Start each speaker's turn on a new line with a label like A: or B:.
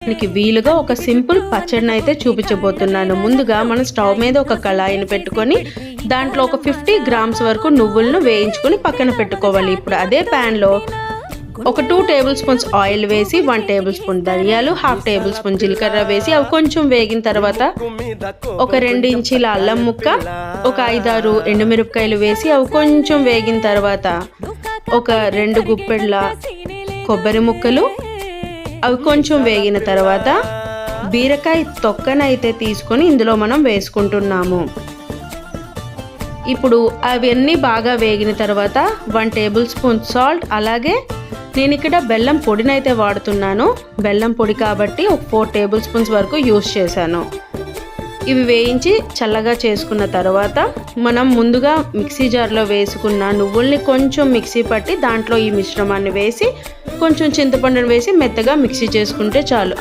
A: దీనికి వీలుగా ఒక సింపుల్ పచ్చడిని అయితే చూపించబోతున్నాను. ముందుగా మనం స్టవ్ మీద ఒక కళాయిని పెట్టుకొని దాంట్లో ఒక 50 గ్రామ్స్ వరకు నువ్వులను వేయించుకొని పక్కన పెట్టుకోవాలి. ఇప్పుడు అదే ప్యాన్లో ఒక 2 టేబుల్ స్పూన్స్ ఆయిల్ వేసి 1 టేబుల్ స్పూన్ ధనియాలు, 1/2 టేబుల్ స్పూన్ జీలకర్ర వేసి అవి కొంచెం వేగిన తర్వాత ఒక 2 ఇంచీల అల్లం ముక్క, ఒక 5-6 ఎండుమిరపకాయలు వేసి అవి కొంచెం వేగిన తర్వాత ఒక 2 గుప్పెళ్ళ కొబ్బరి ముక్కలు, అవి కొంచెం వేగిన తర్వాత బీరకాయ తొక్కనైతే తీసుకొని ఇందులో మనం వేసుకుంటున్నాము. ఇప్పుడు అవన్నీ బాగా వేగిన తర్వాత 1 టేబుల్ స్పూన్ సాల్ట్, అలాగే నేను ఇక్కడ బెల్లం పొడినైతే వాడుతున్నాను. బెల్లం పొడి కాబట్టి ఒక 4 టేబుల్ స్పూన్స్ వరకు యూస్ చేశాను. ఇవి వేయించి చల్లగా చేసుకున్న తర్వాత మనం ముందుగా మిక్సీ జార్లో వేసుకున్న నువ్వుల్ని కొంచెం మిక్సీ పట్టి దాంట్లో ఈ మిశ్రమాన్ని వేసి కొంచెం చింతపండుని వేసి మెత్తగా మిక్సీ చేసుకుంటే చాలు.